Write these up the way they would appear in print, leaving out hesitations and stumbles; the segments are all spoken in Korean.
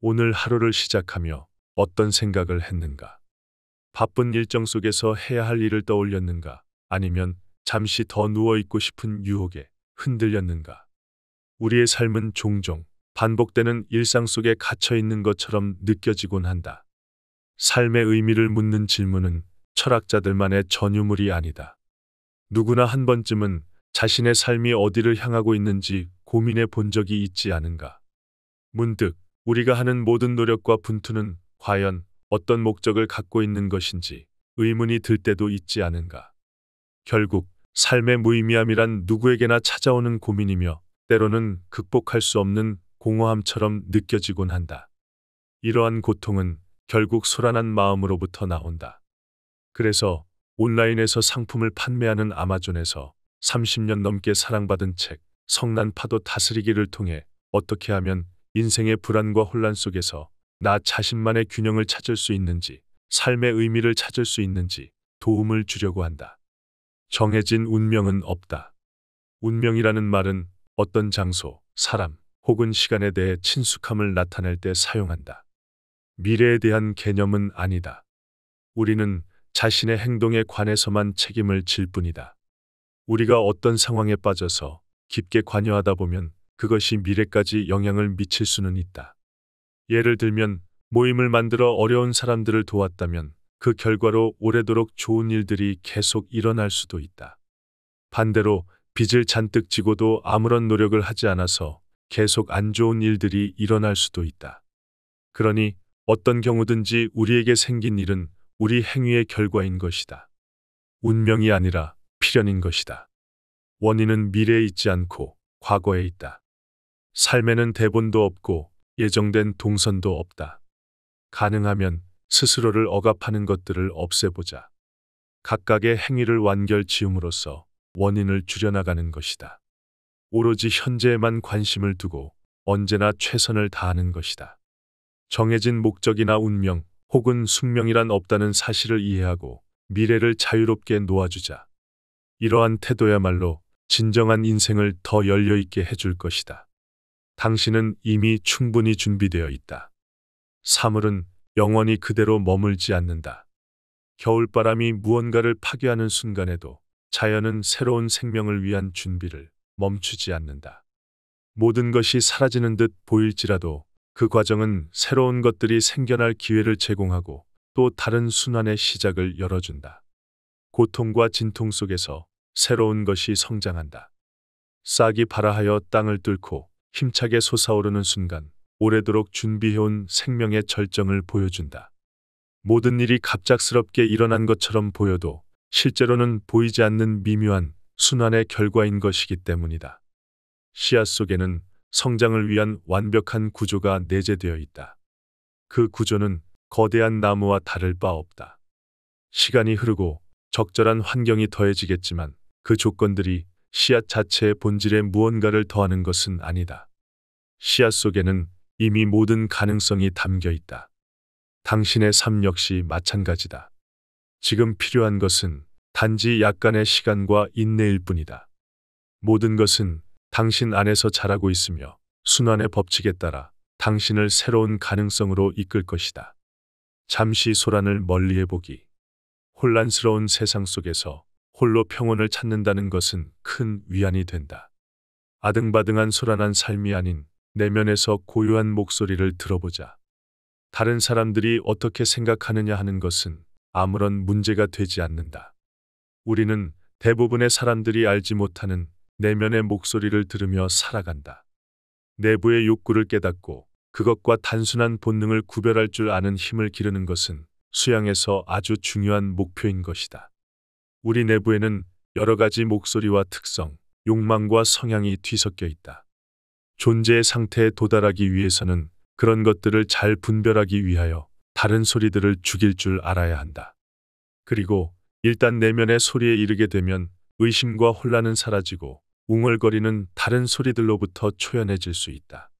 오늘 하루를 시작하며 어떤 생각을 했는가? 바쁜 일정 속에서 해야 할 일을 떠올렸는가? 아니면 잠시 더 누워있고 싶은 유혹에 흔들렸는가? 우리의 삶은 종종 반복되는 일상 속에 갇혀 있는 것처럼 느껴지곤 한다. 삶의 의미를 묻는 질문은 철학자들만의 전유물이 아니다. 누구나 한 번쯤은 자신의 삶이 어디를 향하고 있는지 고민해 본 적이 있지 않은가? 문득 우리가 하는 모든 노력과 분투는 과연 어떤 목적을 갖고 있는 것인지 의문이 들 때도 있지 않은가? 결국 삶의 무의미함이란 누구에게나 찾아오는 고민이며 때로는 극복할 수 없는 공허함처럼 느껴지곤 한다. 이러한 고통은 결국 소란한 마음으로부터 나온다. 그래서 온라인에서 상품을 판매하는 아마존에서 30년 넘게 사랑받은 책 성난 파도 다스리기를 통해 어떻게 하면 인생의 불안과 혼란 속에서 나 자신만의 균형을 찾을 수 있는지, 삶의 의미를 찾을 수 있는지 도움을 주려고 한다. 정해진 운명은 없다. 운명이라는 말은 어떤 장소, 사람 혹은 시간에 대해 친숙함을 나타낼 때 사용한다. 미래에 대한 개념은 아니다. 우리는 자신의 행동에 관해서만 책임을 질 뿐이다. 우리가 어떤 상황에 빠져서 깊게 관여하다 보면 그것이 미래까지 영향을 미칠 수는 있다. 예를 들면 모임을 만들어 어려운 사람들을 도왔다면 그 결과로 오래도록 좋은 일들이 계속 일어날 수도 있다. 반대로 빚을 잔뜩 지고도 아무런 노력을 하지 않아서 계속 안 좋은 일들이 일어날 수도 있다. 그러니 어떤 경우든지 우리에게 생긴 일은 우리 행위의 결과인 것이다. 운명이 아니라 필연인 것이다. 원인은 미래에 있지 않고 과거에 있다. 삶에는 대본도 없고 예정된 동선도 없다. 가능하면 스스로를 억압하는 것들을 없애보자. 각각의 행위를 완결 지음으로써 원인을 줄여나가는 것이다. 오로지 현재에만 관심을 두고 언제나 최선을 다하는 것이다. 정해진 목적이나 운명 혹은 숙명이란 없다는 사실을 이해하고 미래를 자유롭게 놓아주자. 이러한 태도야말로 진정한 인생을 더 열려있게 해줄 것이다. 당신은 이미 충분히 준비되어 있다. 사물은 영원히 그대로 머물지 않는다. 겨울바람이 무언가를 파괴하는 순간에도 자연은 새로운 생명을 위한 준비를 멈추지 않는다. 모든 것이 사라지는 듯 보일지라도 그 과정은 새로운 것들이 생겨날 기회를 제공하고 또 다른 순환의 시작을 열어준다. 고통과 진통 속에서 새로운 것이 성장한다. 싹이 발아하여 땅을 뚫고 힘차게 솟아오르는 순간 오래도록 준비해온 생명의 절정을 보여준다. 모든 일이 갑작스럽게 일어난 것처럼 보여도 실제로는 보이지 않는 미묘한 순환의 결과인 것이기 때문이다. 씨앗 속에는 성장을 위한 완벽한 구조가 내재되어 있다. 그 구조는 거대한 나무와 다를 바 없다. 시간이 흐르고 적절한 환경이 더해지겠지만 그 조건들이 씨앗 자체의 본질에 무언가를 더하는 것은 아니다. 씨앗 속에는 이미 모든 가능성이 담겨 있다. 당신의 삶 역시 마찬가지다. 지금 필요한 것은 단지 약간의 시간과 인내일 뿐이다. 모든 것은 당신 안에서 자라고 있으며 순환의 법칙에 따라 당신을 새로운 가능성으로 이끌 것이다. 잠시 소란을 멀리해보기. 혼란스러운 세상 속에서 홀로 평온을 찾는다는 것은 큰 위안이 된다. 아등바등한 소란한 삶이 아닌 내면에서 고요한 목소리를 들어보자. 다른 사람들이 어떻게 생각하느냐 하는 것은 아무런 문제가 되지 않는다. 우리는 대부분의 사람들이 알지 못하는 내면의 목소리를 들으며 살아간다. 내부의 욕구를 깨닫고 그것과 단순한 본능을 구별할 줄 아는 힘을 기르는 것은 수양에서 아주 중요한 목표인 것이다. 우리 내부에는 여러 가지 목소리와 특성, 욕망과 성향이 뒤섞여 있다. 존재의 상태에 도달하기 위해서는 그런 것들을 잘 분별하기 위하여 다른 소리들을 죽일 줄 알아야 한다. 그리고 일단 내면의 소리에 이르게 되면 의심과 혼란은 사라지고 웅얼거리는 다른 소리들로부터 초연해질 수 있다.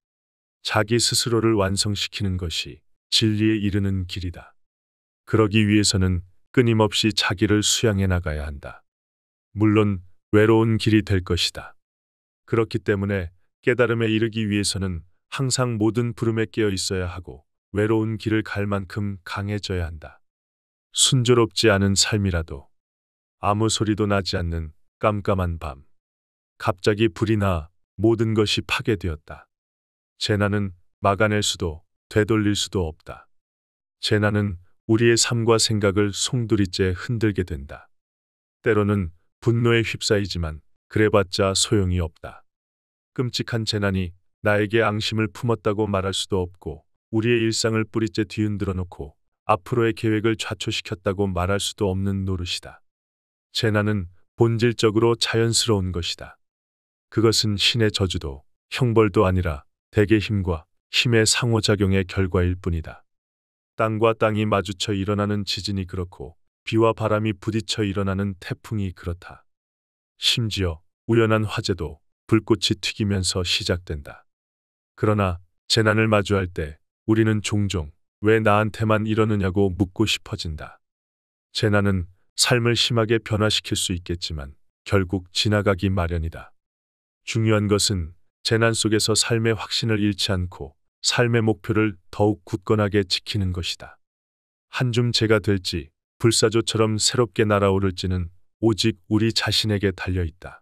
자기 스스로를 완성시키는 것이 진리에 이르는 길이다. 그러기 위해서는 끊임없이 자기를 수양해 나가야 한다. 물론 외로운 길이 될 것이다. 그렇기 때문에 깨달음에 이르기 위해서는 항상 모든 부름에 깨어 있어야 하고 외로운 길을 갈 만큼 강해져야 한다. 순조롭지 않은 삶이라도 아무 소리도 나지 않는 깜깜한 밤. 갑자기 불이 나 모든 것이 파괴되었다. 재난은 막아낼 수도 되돌릴 수도 없다. 재난은 우리의 삶과 생각을 송두리째 흔들게 된다. 때로는 분노에 휩싸이지만 그래봤자 소용이 없다. 끔찍한 재난이 나에게 앙심을 품었다고 말할 수도 없고 우리의 일상을 뿌리째 뒤흔들어 놓고 앞으로의 계획을 좌초시켰다고 말할 수도 없는 노릇이다. 재난은 본질적으로 자연스러운 것이다. 그것은 신의 저주도 형벌도 아니라 대개 힘과 힘의 상호작용의 결과일 뿐이다. 땅과 땅이 마주쳐 일어나는 지진이 그렇고 비와 바람이 부딪혀 일어나는 태풍이 그렇다. 심지어 우연한 화재도 불꽃이 튀기면서 시작된다. 그러나 재난을 마주할 때 우리는 종종 왜 나한테만 이러느냐고 묻고 싶어진다. 재난은 삶을 심하게 변화시킬 수 있겠지만 결국 지나가기 마련이다. 중요한 것은 재난 속에서 삶의 확신을 잃지 않고 삶의 목표를 더욱 굳건하게 지키는 것이다. 한 줌 재가 될지 불사조처럼 새롭게 날아오를지는 오직 우리 자신에게 달려있다.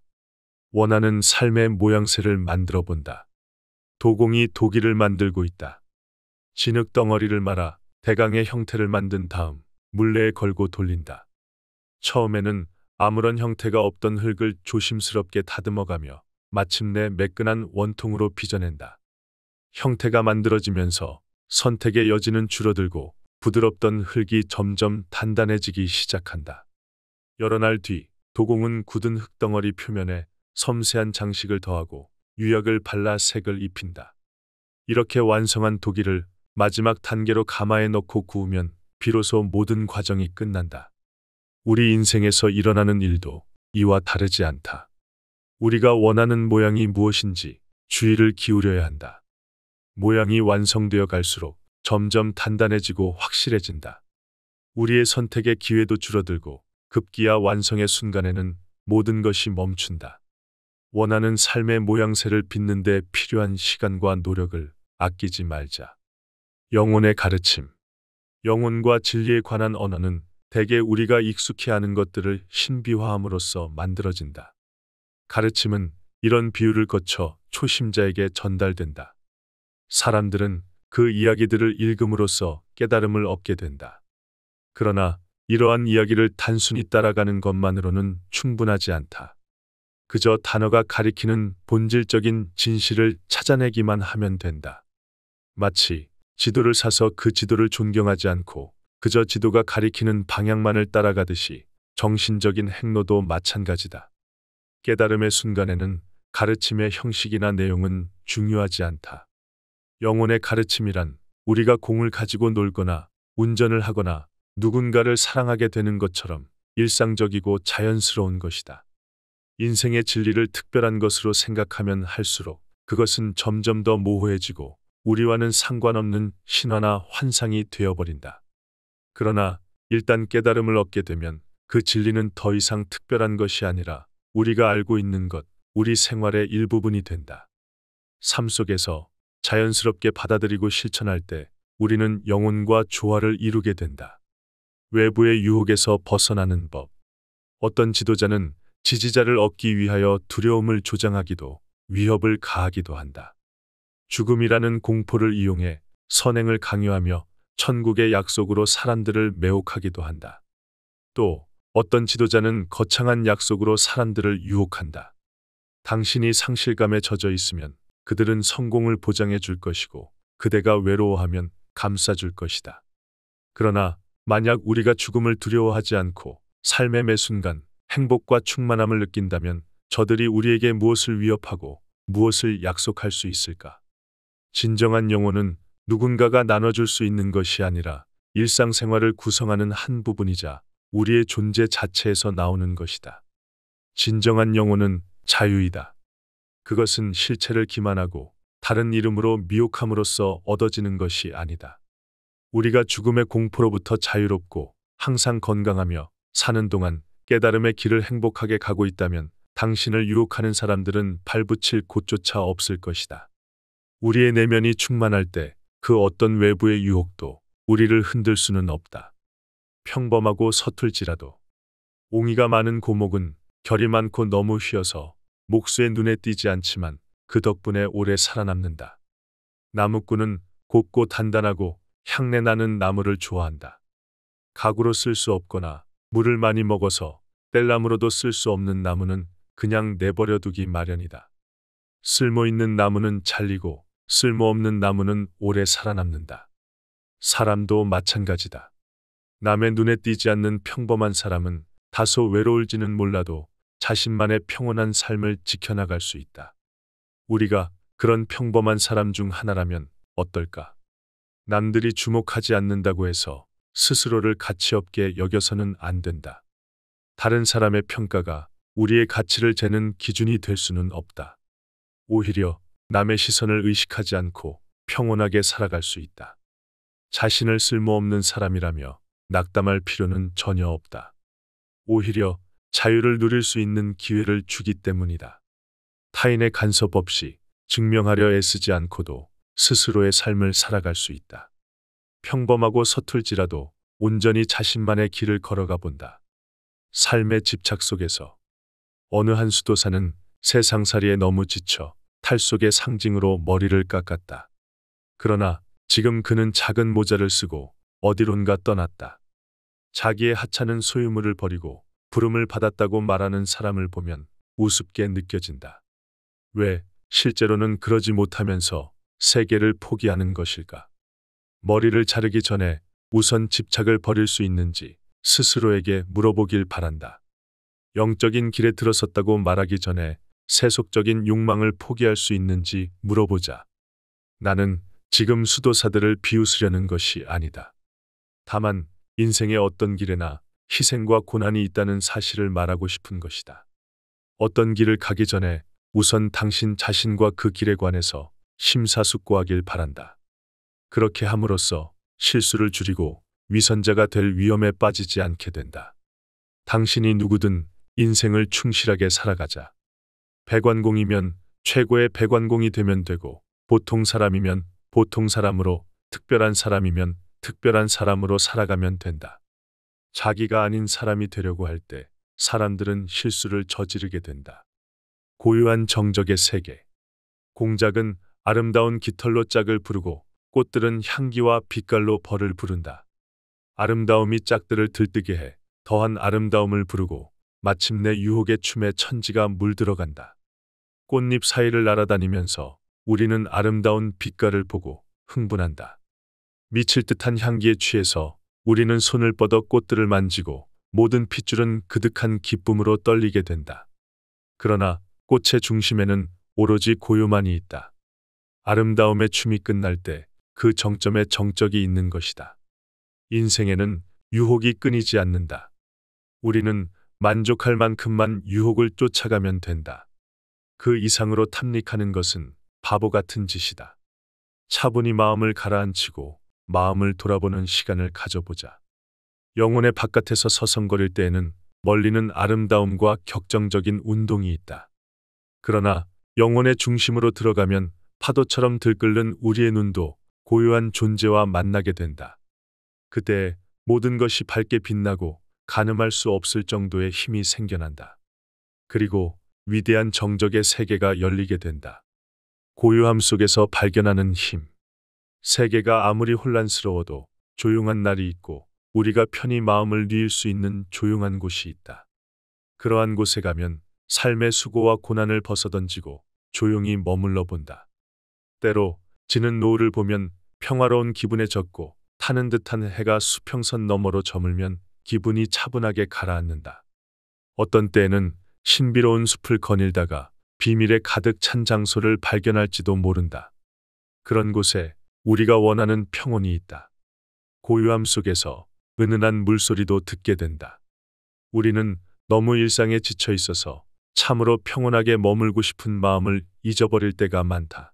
원하는 삶의 모양새를 만들어 본다. 도공이 도기를 만들고 있다. 진흙 덩어리를 말아 대강의 형태를 만든 다음 물레에 걸고 돌린다. 처음에는 아무런 형태가 없던 흙을 조심스럽게 다듬어가며 마침내 매끈한 원통으로 빚어낸다. 형태가 만들어지면서 선택의 여지는 줄어들고 부드럽던 흙이 점점 단단해지기 시작한다. 여러 날 뒤 도공은 굳은 흙덩어리 표면에 섬세한 장식을 더하고 유약을 발라 색을 입힌다. 이렇게 완성한 도기를 마지막 단계로 가마에 넣고 구우면 비로소 모든 과정이 끝난다. 우리 인생에서 일어나는 일도 이와 다르지 않다. 우리가 원하는 모양이 무엇인지 주의를 기울여야 한다. 모양이 완성되어 갈수록 점점 단단해지고 확실해진다. 우리의 선택의 기회도 줄어들고 급기야 완성의 순간에는 모든 것이 멈춘다. 원하는 삶의 모양새를 빚는 데 필요한 시간과 노력을 아끼지 말자. 영혼의 가르침. 영혼과 진리에 관한 언어는 대개 우리가 익숙해 하는 것들을 신비화함으로써 만들어진다. 가르침은 이런 비유를 거쳐 초심자에게 전달된다. 사람들은 그 이야기들을 읽음으로써 깨달음을 얻게 된다. 그러나 이러한 이야기를 단순히 따라가는 것만으로는 충분하지 않다. 그저 단어가 가리키는 본질적인 진실을 찾아내기만 하면 된다. 마치 지도를 사서 그 지도를 존경하지 않고 그저 지도가 가리키는 방향만을 따라가듯이 정신적인 행로도 마찬가지다. 깨달음의 순간에는 가르침의 형식이나 내용은 중요하지 않다. 영혼의 가르침이란 우리가 공을 가지고 놀거나 운전을 하거나 누군가를 사랑하게 되는 것처럼 일상적이고 자연스러운 것이다. 인생의 진리를 특별한 것으로 생각하면 할수록 그것은 점점 더 모호해지고 우리와는 상관없는 신화나 환상이 되어버린다. 그러나 일단 깨달음을 얻게 되면 그 진리는 더 이상 특별한 것이 아니라 우리가 알고 있는 것, 우리 생활의 일부분이 된다. 삶 속에서 자연스럽게 받아들이고 실천할 때 우리는 영혼과 조화를 이루게 된다. 외부의 유혹에서 벗어나는 법. 어떤 지도자는 지지자를 얻기 위하여 두려움을 조장하기도 위협을 가하기도 한다. 죽음이라는 공포를 이용해 선행을 강요하며 천국의 약속으로 사람들을 매혹하기도 한다. 또 어떤 지도자는 거창한 약속으로 사람들을 유혹한다. 당신이 상실감에 젖어 있으면 그들은 성공을 보장해 줄 것이고 그대가 외로워하면 감싸줄 것이다. 그러나 만약 우리가 죽음을 두려워하지 않고 삶의 매 순간 행복과 충만함을 느낀다면 저들이 우리에게 무엇을 위협하고 무엇을 약속할 수 있을까? 진정한 영혼은 누군가가 나눠줄 수 있는 것이 아니라 일상생활을 구성하는 한 부분이자 우리의 존재 자체에서 나오는 것이다. 진정한 영혼은 자유이다. 그것은 실체를 기만하고 다른 이름으로 미혹함으로써 얻어지는 것이 아니다. 우리가 죽음의 공포로부터 자유롭고 항상 건강하며 사는 동안 깨달음의 길을 행복하게 가고 있다면 당신을 유혹하는 사람들은 발붙일 곳조차 없을 것이다. 우리의 내면이 충만할 때 그 어떤 외부의 유혹도 우리를 흔들 수는 없다. 평범하고 서툴지라도 옹이가 많은 고목은 결이 많고 너무 휘어서 목수의 눈에 띄지 않지만 그 덕분에 오래 살아남는다. 나무꾼은 곱고 단단하고 향내 나는 나무를 좋아한다. 가구로 쓸 수 없거나 물을 많이 먹어서 뗄나무로도 쓸 수 없는 나무는 그냥 내버려 두기 마련이다. 쓸모 있는 나무는 잘리고 쓸모없는 나무는 오래 살아남는다. 사람도 마찬가지다. 남의 눈에 띄지 않는 평범한 사람은 다소 외로울지는 몰라도 자신만의 평온한 삶을 지켜나갈 수 있다. 우리가 그런 평범한 사람 중 하나라면 어떨까? 남들이 주목하지 않는다고 해서 스스로를 가치 없게 여겨서는 안 된다. 다른 사람의 평가가 우리의 가치를 재는 기준이 될 수는 없다. 오히려 남의 시선을 의식하지 않고 평온하게 살아갈 수 있다. 자신을 쓸모없는 사람이라며 낙담할 필요는 전혀 없다. 오히려 자유를 누릴 수 있는 기회를 주기 때문이다. 타인의 간섭 없이 증명하려 애쓰지 않고도 스스로의 삶을 살아갈 수 있다. 평범하고 서툴지라도 온전히 자신만의 길을 걸어가 본다. 삶의 집착 속에서 어느 한 수도사는 세상살이에 너무 지쳐 탈 속의 상징으로 머리를 깎았다. 그러나 지금 그는 작은 모자를 쓰고 어디론가 떠났다. 자기의 하찮은 소유물을 버리고 부름을 받았다고 말하는 사람을 보면 우습게 느껴진다. 왜 실제로는 그러지 못하면서 세계를 포기하는 것일까? 머리를 자르기 전에 우선 집착을 버릴 수 있는지 스스로에게 물어보길 바란다. 영적인 길에 들어섰다고 말하기 전에 세속적인 욕망을 포기할 수 있는지 물어보자. 나는 지금 수도사들을 비웃으려는 것이 아니다. 다만 인생의 어떤 길에나 희생과 고난이 있다는 사실을 말하고 싶은 것이다. 어떤 길을 가기 전에 우선 당신 자신과 그 길에 관해서 심사숙고하길 바란다. 그렇게 함으로써 실수를 줄이고 위선자가 될 위험에 빠지지 않게 된다. 당신이 누구든 인생을 충실하게 살아가자. 백완공이면 최고의 백완공이 되면 되고, 보통 사람이면 보통 사람으로, 특별한 사람이면 특별한 사람으로 살아가면 된다. 자기가 아닌 사람이 되려고 할 때 사람들은 실수를 저지르게 된다. 고유한 정적의 세계. 공작은 아름다운 깃털로 짝을 부르고 꽃들은 향기와 빛깔로 벌을 부른다. 아름다움이 짝들을 들뜨게 해 더한 아름다움을 부르고 마침내 유혹의 춤에 천지가 물들어간다. 꽃잎 사이를 날아다니면서 우리는 아름다운 빛깔을 보고 흥분한다. 미칠 듯한 향기에 취해서 우리는 손을 뻗어 꽃들을 만지고 모든 핏줄은 그득한 기쁨으로 떨리게 된다. 그러나 꽃의 중심에는 오로지 고요만이 있다. 아름다움의 춤이 끝날 때 그 정점에 정적이 있는 것이다. 인생에는 유혹이 끊이지 않는다. 우리는 만족할 만큼만 유혹을 쫓아가면 된다. 그 이상으로 탐닉하는 것은 바보 같은 짓이다. 차분히 마음을 가라앉히고 마음을 돌아보는 시간을 가져보자. 영혼의 바깥에서 서성거릴 때에는 멀리는 아름다움과 격정적인 운동이 있다. 그러나 영혼의 중심으로 들어가면 파도처럼 들끓는 우리의 눈도 고요한 존재와 만나게 된다. 그때 모든 것이 밝게 빛나고 가늠할 수 없을 정도의 힘이 생겨난다. 그리고 위대한 정적의 세계가 열리게 된다. 고요함 속에서 발견하는 힘. 세계가 아무리 혼란스러워도 조용한 날이 있고 우리가 편히 마음을 뉘을 수 있는 조용한 곳이 있다. 그러한 곳에 가면 삶의 수고와 고난을 벗어던지고 조용히 머물러 본다. 때로 지는 노을을 보면 평화로운 기분에 젖고 타는 듯한 해가 수평선 너머로 저물면 기분이 차분하게 가라앉는다. 어떤 때에는 신비로운 숲을 거닐다가 비밀에 가득 찬 장소를 발견할지도 모른다. 그런 곳에 우리가 원하는 평온이 있다. 고요함 속에서 은은한 물소리도 듣게 된다. 우리는 너무 일상에 지쳐 있어서 참으로 평온하게 머물고 싶은 마음을 잊어버릴 때가 많다.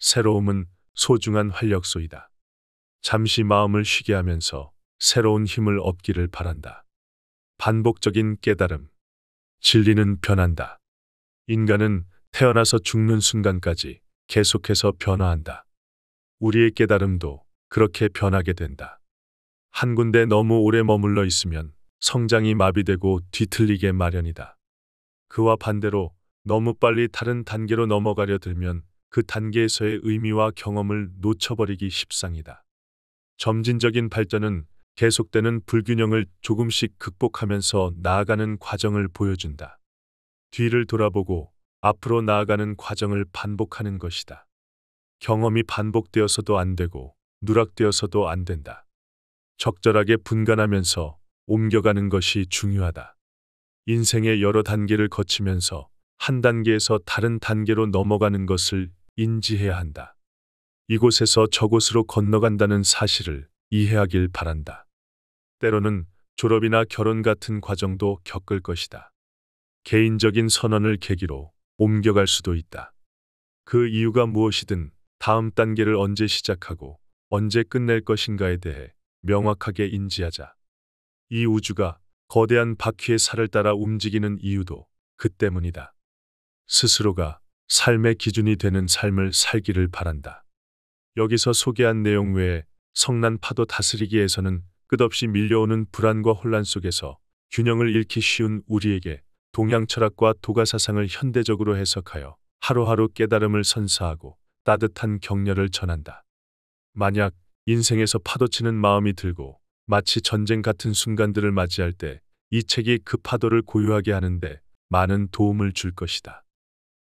새로움은 소중한 활력소이다. 잠시 마음을 쉬게 하면서 새로운 힘을 얻기를 바란다. 반복적인 깨달음. 진리는 변한다. 인간은 태어나서 죽는 순간까지 계속해서 변화한다. 우리의 깨달음도 그렇게 변하게 된다. 한 군데 너무 오래 머물러 있으면 성장이 마비되고 뒤틀리게 마련이다. 그와 반대로 너무 빨리 다른 단계로 넘어가려 들면 그 단계에서의 의미와 경험을 놓쳐버리기 십상이다. 점진적인 발전은 계속되는 불균형을 조금씩 극복하면서 나아가는 과정을 보여준다. 뒤를 돌아보고 앞으로 나아가는 과정을 반복하는 것이다. 경험이 반복되어서도 안 되고 누락되어서도 안 된다. 적절하게 분간하면서 옮겨가는 것이 중요하다. 인생의 여러 단계를 거치면서 한 단계에서 다른 단계로 넘어가는 것을 인지해야 한다. 이곳에서 저곳으로 건너간다는 사실을 이해하길 바란다. 때로는 졸업이나 결혼 같은 과정도 겪을 것이다. 개인적인 선언을 계기로 옮겨갈 수도 있다. 그 이유가 무엇이든 다음 단계를 언제 시작하고 언제 끝낼 것인가에 대해 명확하게 인지하자. 이 우주가 거대한 바퀴의 살을 따라 움직이는 이유도 그 때문이다. 스스로가 삶의 기준이 되는 삶을 살기를 바란다. 여기서 소개한 내용 외에 성난 파도 다스리기에서는 끝없이 밀려오는 불안과 혼란 속에서 균형을 잃기 쉬운 우리에게 동양 철학과 도가 사상을 현대적으로 해석하여 하루하루 깨달음을 선사하고 따뜻한 격려를 전한다. 만약 인생에서 파도치는 마음이 들고 마치 전쟁 같은 순간들을 맞이할 때 이 책이 그 파도를 고요하게 하는데 많은 도움을 줄 것이다.